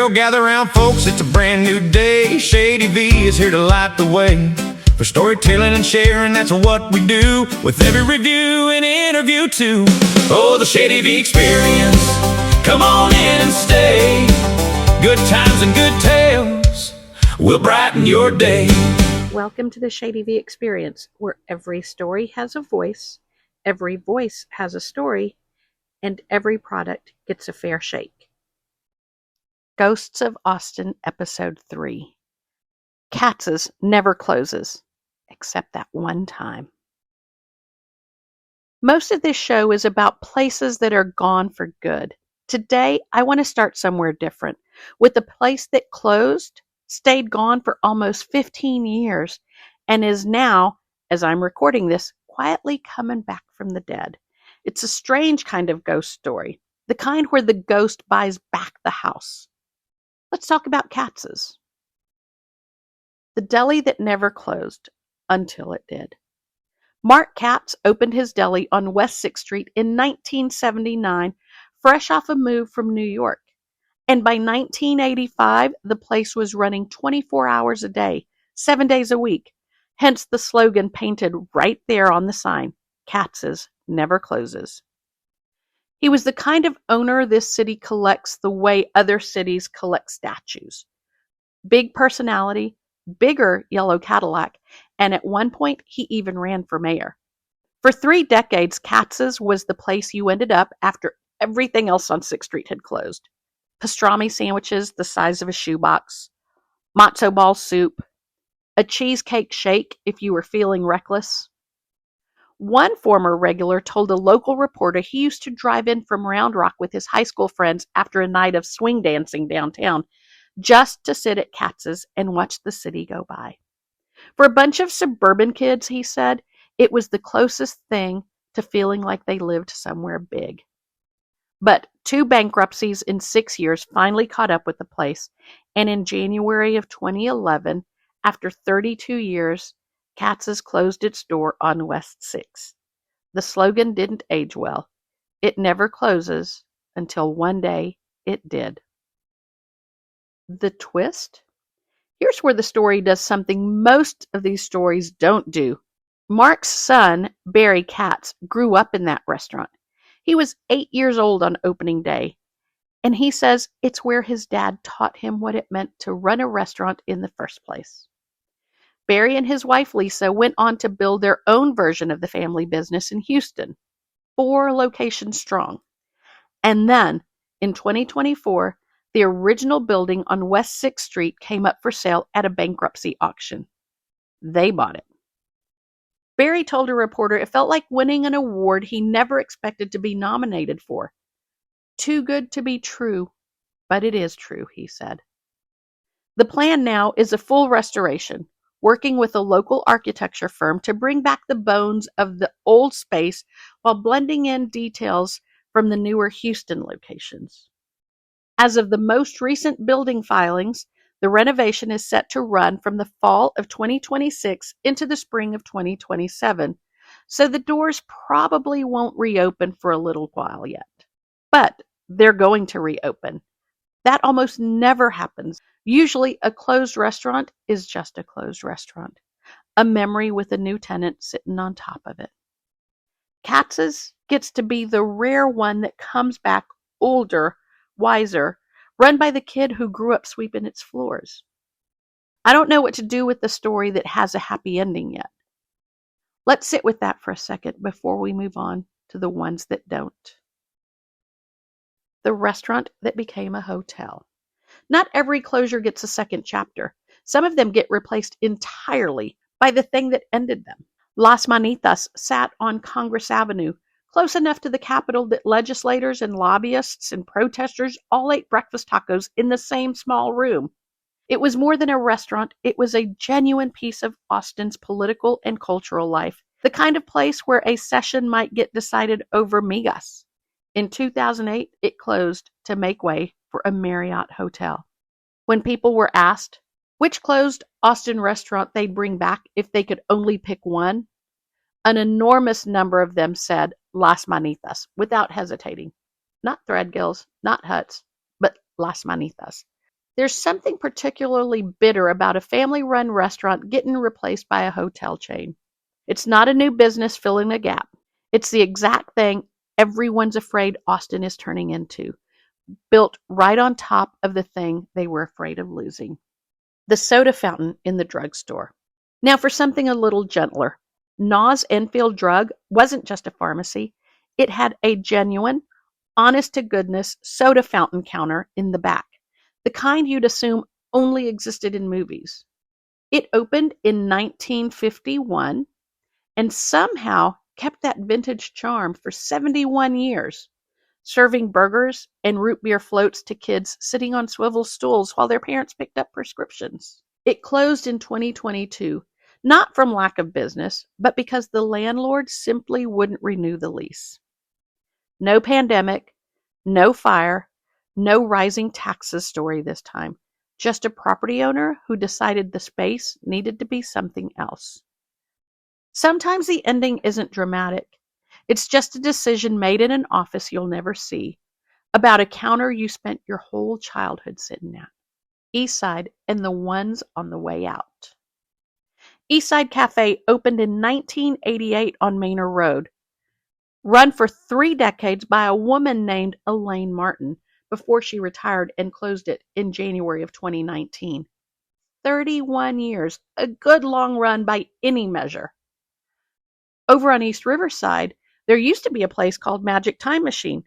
Well, gather round, folks, it's a brand new day. Shady V is here to light the way. For storytelling and sharing, that's what we do. With every review and interview too. Oh, the Shady V Experience. Come on in and stay. Good times and good tales will brighten your day. Welcome to the Shady V Experience, where every story has a voice, every voice has a story, and every product gets a fair shake. Ghosts of Austin, Episode 3. Katz's never closes, except that one time. Most of this show is about places that are gone for good. Today, I want to start somewhere different, with a place that closed, stayed gone for almost 15 years, and is now, as I'm recording this, quietly coming back from the dead. It's a strange kind of ghost story, the kind where the ghost buys back the house. Let's talk about Katz's. The deli that never closed until it did. Mark Katz opened his deli on West 6th Street in 1979, fresh off a move from New York. And by 1985, the place was running 24 hours a day, 7 days a week. Hence the slogan painted right there on the sign, Katz's never closes. He was the kind of owner this city collects the way other cities collect statues. Big personality, bigger yellow Cadillac, and at one point he even ran for mayor. For 3 decades, Katz's was the place you ended up after everything else on 6th Street had closed. Pastrami sandwiches the size of a shoebox, matzo ball soup, a cheesecake shake if you were feeling reckless. One former regular told a local reporter he used to drive in from Round Rock with his high school friends after a night of swing dancing downtown just to sit at Katz's and watch the city go by. For a bunch of suburban kids, he said, it was the closest thing to feeling like they lived somewhere big. But 2 bankruptcies in 6 years finally caught up with the place, and in January of 2011, after 32 years, Katz's closed its door on West 6th. The slogan didn't age well. It never closes until one day it did. The twist? Here's where the story does something most of these stories don't do. Mark's son, Barry Katz, grew up in that restaurant. He was 8 years old on opening day, and he says it's where his dad taught him what it meant to run a restaurant in the first place. Barry and his wife Lisa went on to build their own version of the family business in Houston, 4 locations strong. And then, in 2024, the original building on West 6th Street came up for sale at a bankruptcy auction. They bought it. Barry told a reporter it felt like winning an award he never expected to be nominated for. Too good to be true, but it is true, he said. The plan now is a full restoration, working with a local architecture firm to bring back the bones of the old space while blending in details from the newer Houston locations. As of the most recent building filings, the renovation is set to run from the fall of 2026 into the spring of 2027, so the doors probably won't reopen for a little while yet. But they're going to reopen. That almost never happens. Usually a closed restaurant is just a closed restaurant, a memory with a new tenant sitting on top of it. Katz's gets to be the rare one that comes back older, wiser, run by the kid who grew up sweeping its floors. I don't know what to do with the story that has a happy ending yet. Let's sit with that for a second before we move on to the ones that don't. The restaurant that became a hotel. Not every closure gets a second chapter. Some of them get replaced entirely by the thing that ended them. Las Manitas sat on Congress Avenue, close enough to the Capitol that legislators and lobbyists and protesters all ate breakfast tacos in the same small room. It was more than a restaurant. It was a genuine piece of Austin's political and cultural life, the kind of place where a session might get decided over migas. In 2008, it closed to make way for a Marriott hotel. When people were asked which closed Austin restaurant they'd bring back if they could only pick one, an enormous number of them said Las Manitas without hesitating. Not Threadgills, not Huts, but Las Manitas. There's something particularly bitter about a family-run restaurant getting replaced by a hotel chain. It's not a new business filling a gap. It's the exact thing everyone's afraid Austin is turning into, built right on top of the thing they were afraid of losing. The soda fountain in the drugstore. Now for something a little gentler. Nas Enfield Drug wasn't just a pharmacy. It had a genuine, honest-to-goodness soda fountain counter in the back, the kind you'd assume only existed in movies. It opened in 1951 and somehow kept that vintage charm for 71 years, serving burgers and root beer floats to kids sitting on swivel stools while their parents picked up prescriptions. It closed in 2022, not from lack of business, but because the landlord simply wouldn't renew the lease. No pandemic, no fire, no rising taxes story this time. Just a property owner who decided the space needed to be something else. Sometimes the ending isn't dramatic. It's just a decision made in an office you'll never see, about a counter you spent your whole childhood sitting at. Eastside and the ones on the way out. Eastside Cafe opened in 1988 on Manor Road, run for 3 decades by a woman named Elaine Martin before she retired and closed it in January of 2019. 31 years, a good long run by any measure. Over on East Riverside, there used to be a place called Magic Time Machine,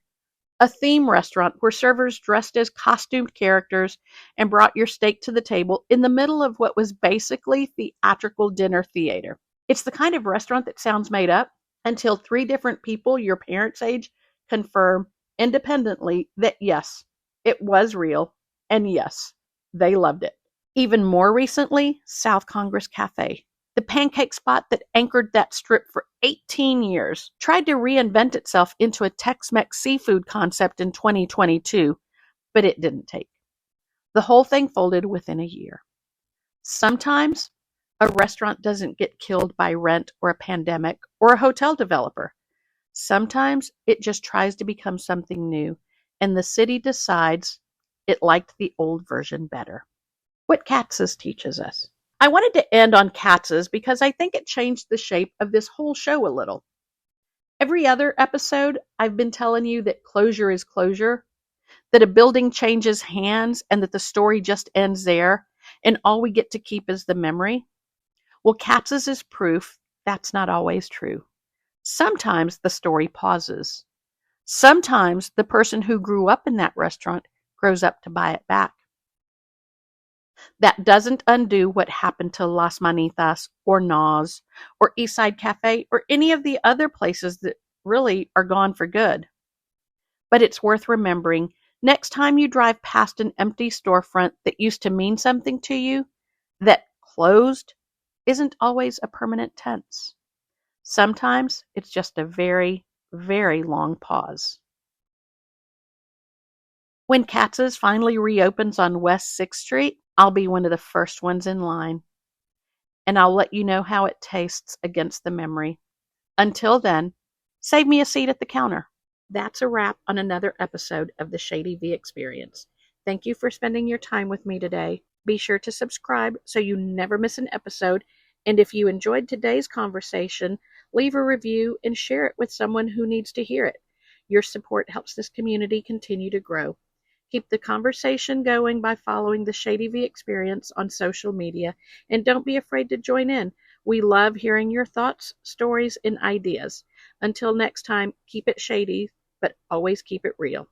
a theme restaurant where servers dressed as costumed characters and brought your steak to the table in the middle of what was basically theatrical dinner theater. It's the kind of restaurant that sounds made up until 3 different people your parents' age confirm independently that yes, it was real, and yes, they loved it. Even more recently, South Congress Cafe, the pancake spot that anchored that strip for 18 years, tried to reinvent itself into a Tex-Mex seafood concept in 2022, but it didn't take. The whole thing folded within a year. Sometimes a restaurant doesn't get killed by rent or a pandemic or a hotel developer. Sometimes it just tries to become something new, and the city decides it liked the old version better. What Katz teaches us. I wanted to end on Katz's because I think it changed the shape of this whole show a little. Every other episode, I've been telling you that closure is closure, that a building changes hands and that the story just ends there, and all we get to keep is the memory. Well, Katz's is proof that's not always true. Sometimes the story pauses. Sometimes the person who grew up in that restaurant grows up to buy it back. That doesn't undo what happened to Las Manitas or Nas or Eastside Cafe or any of the other places that really are gone for good. But it's worth remembering next time you drive past an empty storefront that used to mean something to you, that closed isn't always a permanent tense. Sometimes it's just a very, very long pause. When Katz's finally reopens on West 6th Street, I'll be one of the first ones in line, and I'll let you know how it tastes against the memory. Until then, save me a seat at the counter. That's a wrap on another episode of the Shady V Experience. Thank you for spending your time with me today. Be sure to subscribe so you never miss an episode, and if you enjoyed today's conversation, leave a review and share it with someone who needs to hear it. Your support helps this community continue to grow. Keep the conversation going by following the Shady V Experience on social media, and don't be afraid to join in. We love hearing your thoughts, stories, and ideas. Until next time, keep it shady, but always keep it real.